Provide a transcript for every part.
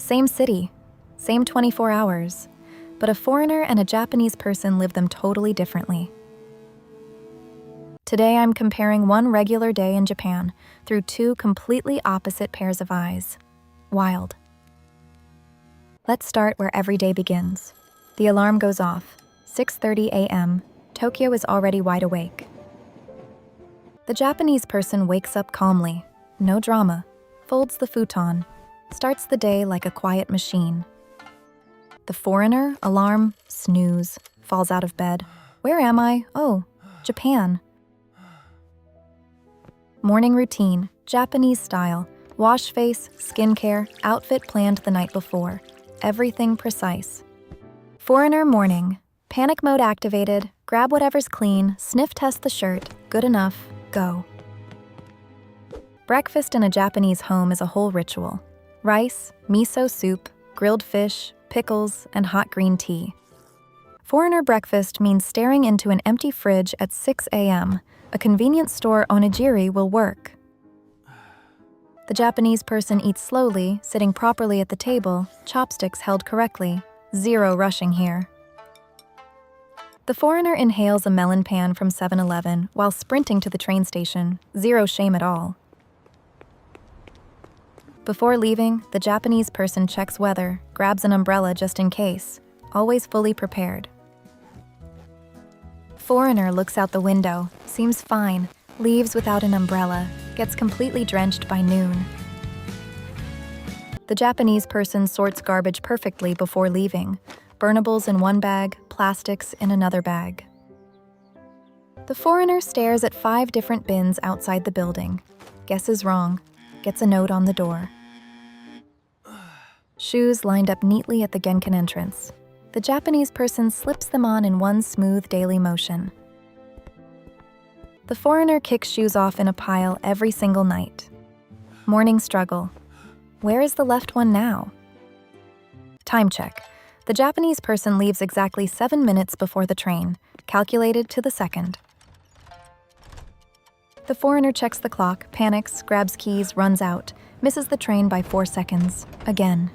Same city, same 24 hours, but a foreigner and a Japanese person live them totally differently. Today I'm comparing one regular day in Japan through two completely opposite pairs of eyes. Wild. Let's start where every day begins. The alarm goes off. 6:30 a.m. Tokyo is already wide awake. The Japanese person wakes up calmly, no drama, folds the futon, starts the day like a quiet machine. The foreigner, alarm, snooze, falls out of bed. Where am I? Oh, Japan. Morning routine, Japanese style, wash face, skincare, outfit planned the night before. Everything precise. Foreigner morning, panic mode activated, grab whatever's clean, sniff test the shirt, good enough, go. Breakfast in a Japanese home is a whole ritual. Rice, miso soup, grilled fish, pickles, and hot green tea. Foreigner breakfast means staring into an empty fridge at 6 a.m. A convenience store onigiri will work. The Japanese person eats slowly, sitting properly at the table, chopsticks held correctly. Zero rushing here. The foreigner inhales a melon pan from 7-Eleven while sprinting to the train station. Zero shame at all. Before leaving, the Japanese person checks weather, grabs an umbrella just in case, always fully prepared. Foreigner looks out the window, seems fine, leaves without an umbrella, gets completely drenched by noon. The Japanese person sorts garbage perfectly before leaving, burnables in one bag, plastics in another bag. The foreigner stares at 5 different bins outside the building, guesses wrong, gets a note on the door. Shoes lined up neatly at the Genkan entrance. The Japanese person slips them on in one smooth daily motion. The foreigner kicks shoes off in a pile every single night. Morning struggle. Where is the left one now? Time check. The Japanese person leaves exactly 7 minutes before the train, calculated to the second. The foreigner checks the clock, panics, grabs keys, runs out, misses the train by 4 seconds, again.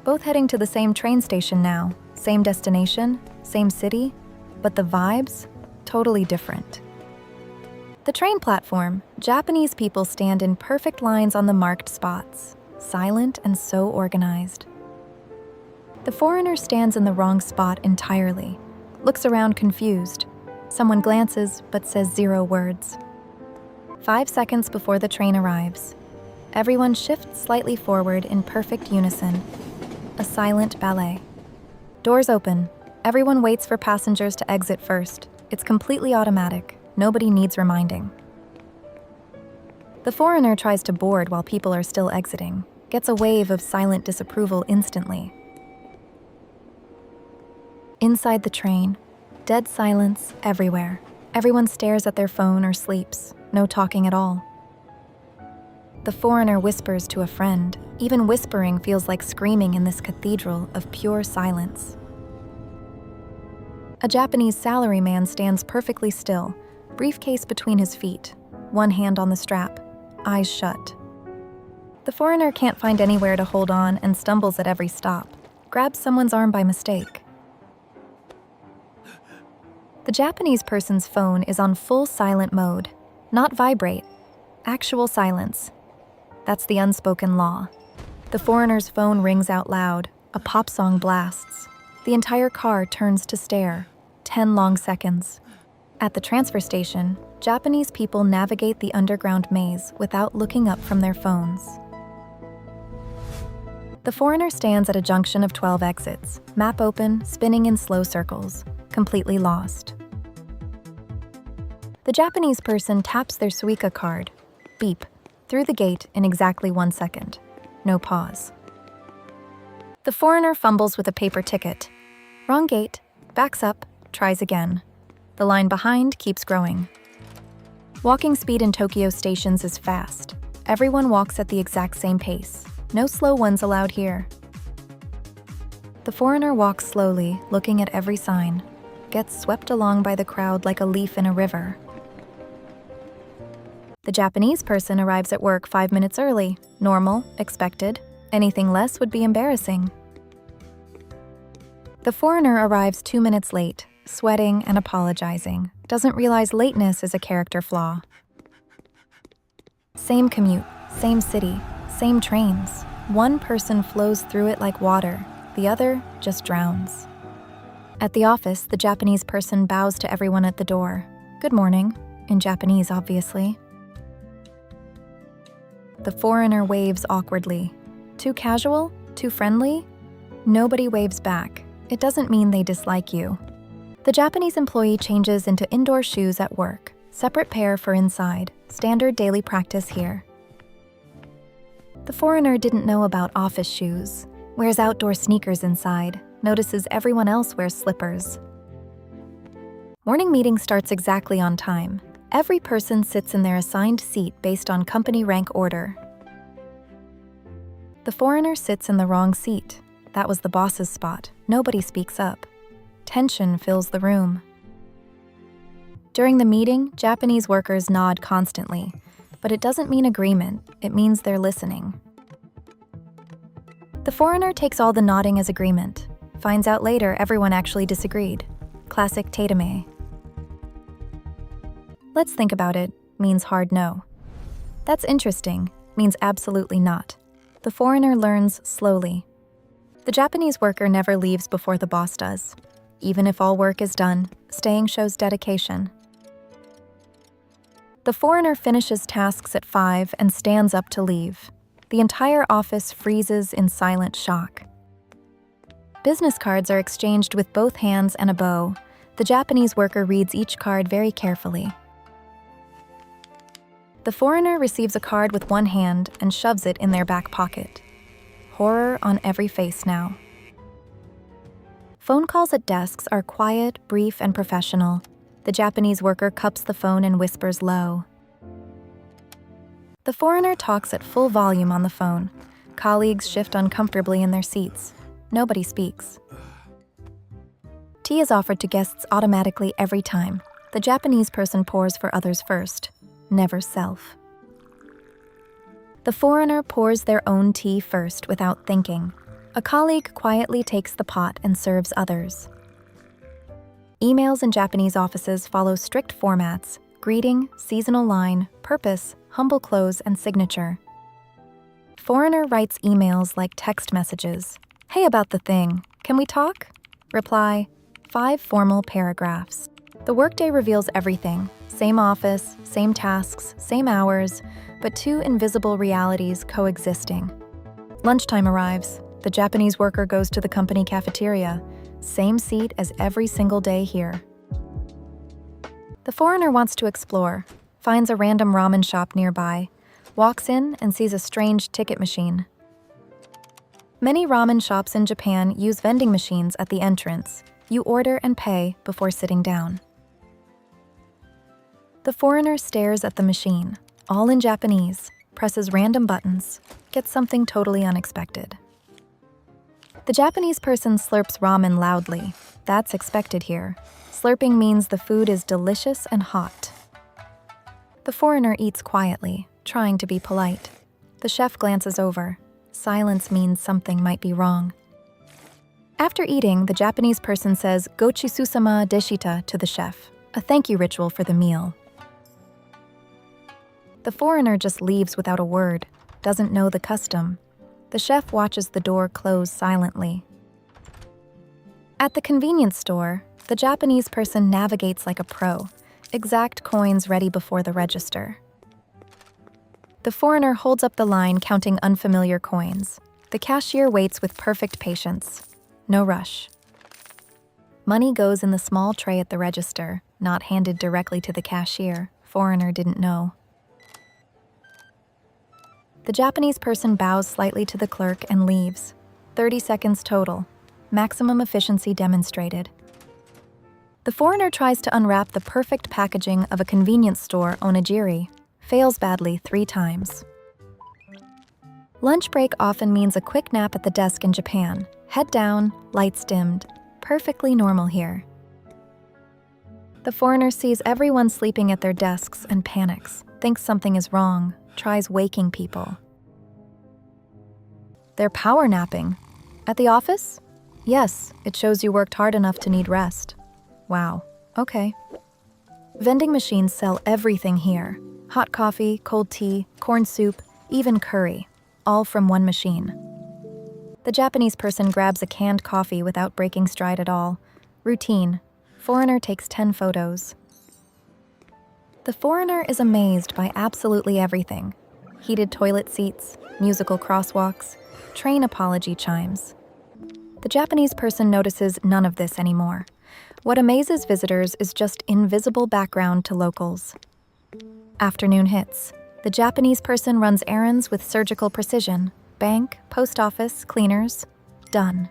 Both heading to the same train station now, same destination, same city, but the vibes, totally different. The train platform, Japanese people stand in perfect lines on the marked spots, silent and so organized. The foreigner stands in the wrong spot entirely, looks around confused. Someone glances but says 0 words. 5 seconds before the train arrives, everyone shifts slightly forward in perfect unison. A silent ballet. Doors open. Everyone waits for passengers to exit first. It's completely automatic. Nobody needs reminding. The foreigner tries to board while people are still exiting, gets a wave of silent disapproval instantly. Inside the train, dead silence everywhere. Everyone stares at their phone or sleeps, no talking at all. The foreigner whispers to a friend. Even whispering feels like screaming in this cathedral of pure silence. A Japanese salaryman stands perfectly still, briefcase between his feet, one hand on the strap, eyes shut. The foreigner can't find anywhere to hold on and stumbles at every stop, grabs someone's arm by mistake. The Japanese person's phone is on full silent mode, not vibrate, actual silence. That's the unspoken law. The foreigner's phone rings out loud, a pop song blasts. The entire car turns to stare, 10 long seconds. At the transfer station, Japanese people navigate the underground maze without looking up from their phones. The foreigner stands at a junction of 12 exits, map open, spinning in slow circles, completely lost. The Japanese person taps their Suica card, beep, through the gate in exactly 1 second. No pause. The foreigner fumbles with a paper ticket. Wrong gate, backs up, tries again. The line behind keeps growing. Walking speed in Tokyo stations is fast. Everyone walks at the exact same pace. No slow ones allowed here. The foreigner walks slowly, looking at every sign, gets swept along by the crowd like a leaf in a river. The Japanese person arrives at work 5 minutes early. Normal, expected. Anything less would be embarrassing. The foreigner arrives 2 minutes late, sweating and apologizing. Doesn't realize lateness is a character flaw. Same commute, same city, same trains. One person flows through it like water, the other just drowns. At the office, the Japanese person bows to everyone at the door. Good morning, in Japanese, obviously. The foreigner waves awkwardly. Too casual? Too friendly? Nobody waves back. It doesn't mean they dislike you. The Japanese employee changes into indoor shoes at work. Separate pair for inside. Standard daily practice here. The foreigner didn't know about office shoes. Wears outdoor sneakers inside. Notices everyone else wears slippers. Morning meeting starts exactly on time. Every person sits in their assigned seat based on company rank order. The foreigner sits in the wrong seat. That was the boss's spot. Nobody speaks up. Tension fills the room. During the meeting, Japanese workers nod constantly, but it doesn't mean agreement, it means they're listening. The foreigner takes all the nodding as agreement. Finds out later everyone actually disagreed. Classic tatame. Let's think about it means hard no. That's interesting means absolutely not. The foreigner learns slowly. The Japanese worker never leaves before the boss does. Even if all work is done, staying shows dedication. The foreigner finishes tasks at 5 and stands up to leave. The entire office freezes in silent shock. Business cards are exchanged with both hands and a bow. The Japanese worker reads each card very carefully. The foreigner receives a card with one hand and shoves it in their back pocket. Horror on every face now. Phone calls at desks are quiet, brief, and professional. The Japanese worker cups the phone and whispers low. The foreigner talks at full volume on the phone. Colleagues shift uncomfortably in their seats. Nobody speaks. Tea is offered to guests automatically every time. The Japanese person pours for others first, never self. The foreigner pours their own tea first without thinking. A colleague quietly takes the pot and serves others. Emails in Japanese offices follow strict formats: greeting, seasonal line, purpose, humble close, and signature. Foreigner writes emails like text messages. Hey, about the thing, can we talk? Reply, 5 formal paragraphs. The workday reveals everything. Same office, same tasks, same hours, but 2 invisible realities coexisting. Lunchtime arrives. The Japanese worker goes to the company cafeteria. Same seat as every single day here. The foreigner wants to explore, finds a random ramen shop nearby, walks in and sees a strange ticket machine. Many ramen shops in Japan use vending machines at the entrance. You order and pay before sitting down. The foreigner stares at the machine, all in Japanese, presses random buttons, gets something totally unexpected. The Japanese person slurps ramen loudly. That's expected here. Slurping means the food is delicious and hot. The foreigner eats quietly, trying to be polite. The chef glances over. Silence means something might be wrong. After eating, the Japanese person says "Gochisusama deshita" to the chef, a thank you ritual for the meal. The foreigner just leaves without a word, doesn't know the custom. The chef watches the door close silently. At the convenience store, the Japanese person navigates like a pro, exact coins ready before the register. The foreigner holds up the line counting unfamiliar coins. The cashier waits with perfect patience. No rush. Money goes in the small tray at the register, not handed directly to the cashier. Foreigner didn't know. The Japanese person bows slightly to the clerk and leaves. 30 seconds total. Maximum efficiency demonstrated. The foreigner tries to unwrap the perfect packaging of a convenience store onigiri. Fails badly 3 times. Lunch break often means a quick nap at the desk in Japan. Head down, lights dimmed. Perfectly normal here. The foreigner sees everyone sleeping at their desks and panics. thinks something is wrong, tries waking people. They're power napping. At the office? Yes, it shows you worked hard enough to need rest. Wow, okay. Vending machines sell everything here. Hot coffee, cold tea, corn soup, even curry, all from one machine. The Japanese person grabs a canned coffee without breaking stride at all. Routine. Foreigner takes 10 photos. The foreigner is amazed by absolutely everything. Heated toilet seats, musical crosswalks, train apology chimes. The Japanese person notices none of this anymore. What amazes visitors is just invisible background to locals. Afternoon hits. The Japanese person runs errands with surgical precision. Bank, post office, cleaners. Done.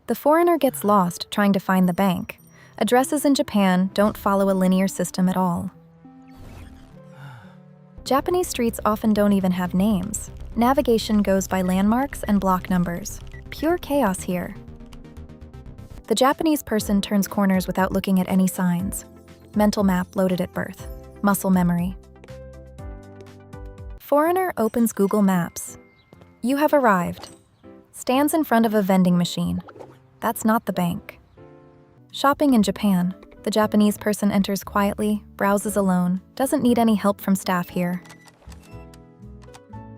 The foreigner gets lost trying to find the bank. Addresses in Japan don't follow a linear system at all. Japanese streets often don't even have names. Navigation goes by landmarks and block numbers. Pure chaos here. The Japanese person turns corners without looking at any signs. Mental map loaded at birth. Muscle memory. Foreigner opens Google Maps. You have arrived. Stands in front of a vending machine. That's not the bank. Shopping in Japan. The Japanese person enters quietly, browses alone, doesn't need any help from staff here.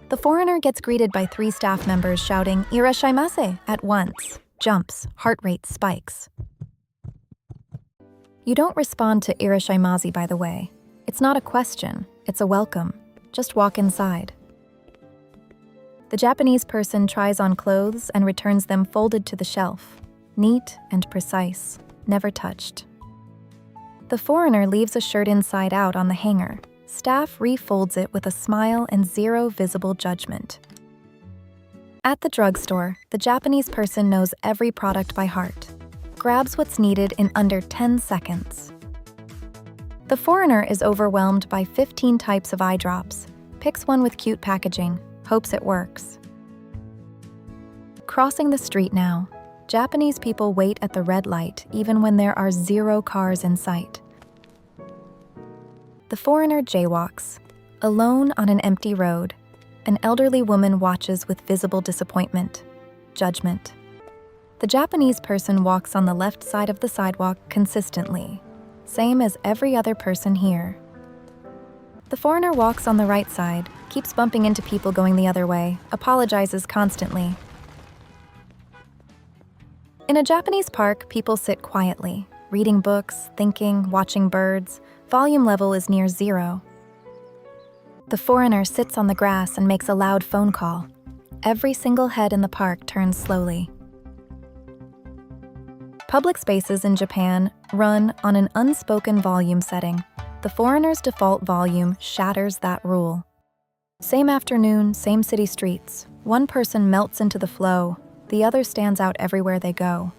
The foreigner gets greeted by 3 staff members shouting "Irashaimase" at once. Jumps, heart rate spikes. You don't respond to "Irashaimase," by the way. It's not a question, it's a welcome. Just walk inside. The Japanese person tries on clothes and returns them folded to the shelf. Neat and precise, never touched. The foreigner leaves a shirt inside out on the hanger. Staff refolds it with a smile and zero visible judgment. At the drugstore, the Japanese person knows every product by heart. Grabs what's needed in under 10 seconds. The foreigner is overwhelmed by 15 types of eye drops, picks one with cute packaging, hopes it works. Crossing the street now, Japanese people wait at the red light even when there are 0 cars in sight. The foreigner jaywalks. Alone on an empty road, an elderly woman watches with visible disappointment, judgment. The Japanese person walks on the left side of the sidewalk consistently, same as every other person here. The foreigner walks on the right side, keeps bumping into people going the other way, apologizes constantly. In a Japanese park, people sit quietly, reading books, thinking, watching birds. Volume level is near 0. The foreigner sits on the grass and makes a loud phone call. Every single head in the park turns slowly. Public spaces in Japan run on an unspoken volume setting. The foreigner's default volume shatters that rule. Same afternoon, same city streets. One person melts into the flow, the other stands out everywhere they go.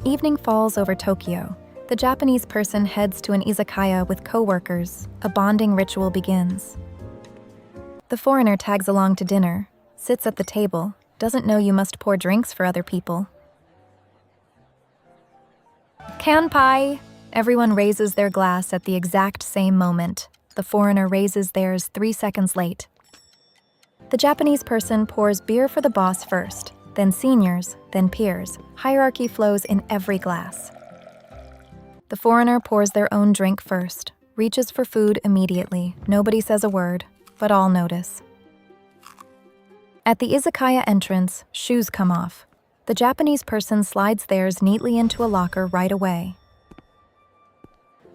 Evening falls over Tokyo. The Japanese person heads to an izakaya with co-workers. A bonding ritual begins. The foreigner tags along to dinner, sits at the table, doesn't know you must pour drinks for other people. Kanpai! Everyone raises their glass at the exact same moment. The foreigner raises theirs 3 seconds late. The Japanese person pours beer for the boss first, then seniors, then peers. Hierarchy flows in every glass. The foreigner pours their own drink first, reaches for food immediately. Nobody says a word, but all notice. At the izakaya entrance, shoes come off. The Japanese person slides theirs neatly into a locker right away.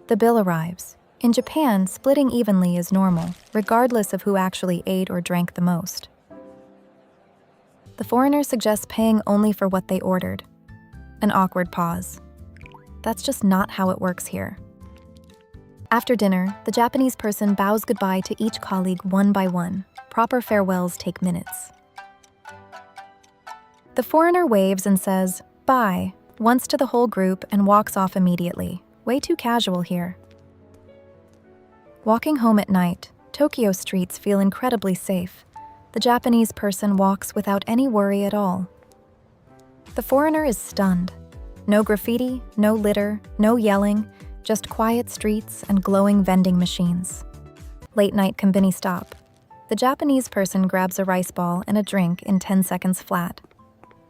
The bill arrives. In Japan, splitting evenly is normal, regardless of who actually ate or drank the most. The foreigner suggests paying only for what they ordered. An awkward pause. That's just not how it works here. After dinner, the Japanese person bows goodbye to each colleague one by one. Proper farewells take minutes. The foreigner waves and says, "Bye," once to the whole group and walks off immediately. Way too casual here. Walking home at night, Tokyo streets feel incredibly safe. The Japanese person walks without any worry at all. The foreigner is stunned. No graffiti, no litter, no yelling, just quiet streets and glowing vending machines. Late night konbini stop. The Japanese person grabs a rice ball and a drink in 10 seconds flat.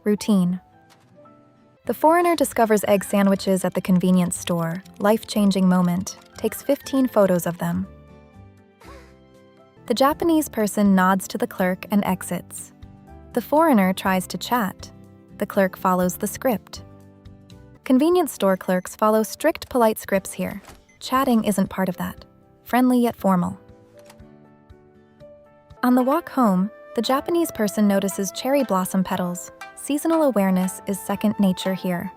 Routine. The foreigner discovers egg sandwiches at the convenience store. Life-changing moment. Takes 15 photos of them. The Japanese person nods to the clerk and exits. The foreigner tries to chat. The clerk follows the script. Convenience store clerks follow strict polite scripts here. Chatting isn't part of that. Friendly yet formal. On the walk home, the Japanese person notices cherry blossom petals. Seasonal awareness is second nature here.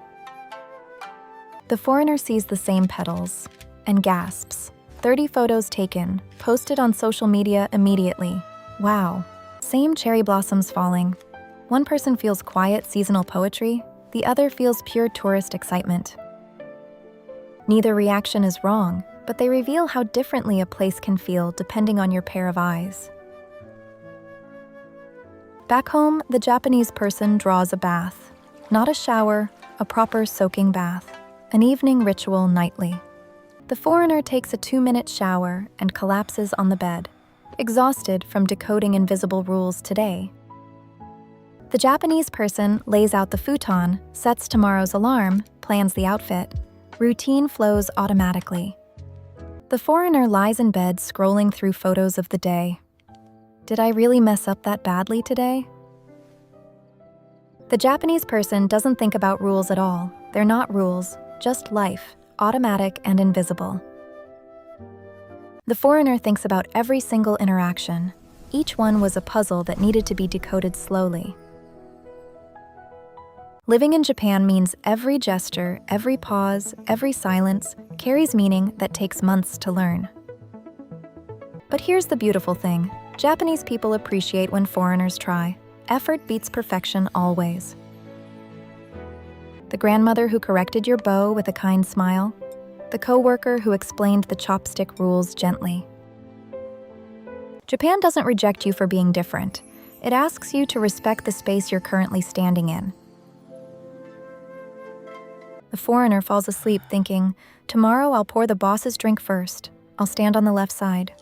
The foreigner sees the same petals and gasps. 30 photos taken, posted on social media immediately. Wow. Same cherry blossoms falling. One person feels quiet seasonal poetry, the other feels pure tourist excitement. Neither reaction is wrong, but they reveal how differently a place can feel depending on your pair of eyes. Back home, the Japanese person draws a bath. Not a shower, a proper soaking bath. An evening ritual nightly. The foreigner takes a 2-minute shower and collapses on the bed, exhausted from decoding invisible rules today. The Japanese person lays out the futon, sets tomorrow's alarm, plans the outfit. Routine flows automatically. The foreigner lies in bed scrolling through photos of the day. Did I really mess up that badly today? The Japanese person doesn't think about rules at all. They're not rules, just life, automatic and invisible. The foreigner thinks about every single interaction. Each one was a puzzle that needed to be decoded slowly. Living in Japan means every gesture, every pause, every silence carries meaning that takes months to learn. But here's the beautiful thing. Japanese people appreciate when foreigners try. Effort beats perfection always. The grandmother who corrected your bow with a kind smile. The coworker who explained the chopstick rules gently. Japan doesn't reject you for being different. It asks you to respect the space you're currently standing in. The foreigner falls asleep thinking, tomorrow I'll pour the boss's drink first. I'll stand on the left side.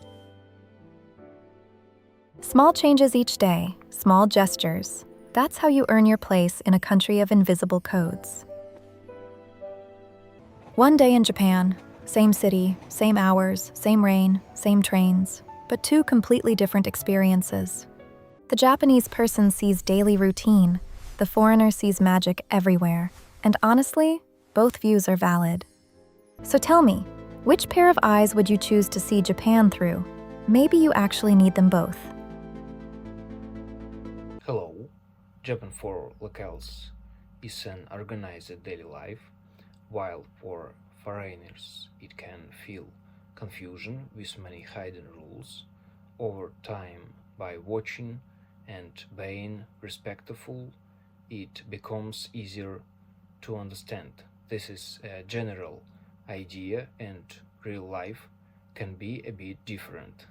Small changes each day, small gestures. That's how you earn your place in a country of invisible codes. One day in Japan, same city, same hours, same rain, same trains, but two completely different experiences. The Japanese person sees daily routine, the foreigner sees magic everywhere, and honestly, both views are valid. So tell me, which pair of eyes would you choose to see Japan through? Maybe you actually need them both. Hello, Japan for locals is an organized daily life, while for foreigners it can feel confusion with many hidden rules. Over time, by watching and being respectful, it becomes easier to understand. This is a general idea, and real life can be a bit different.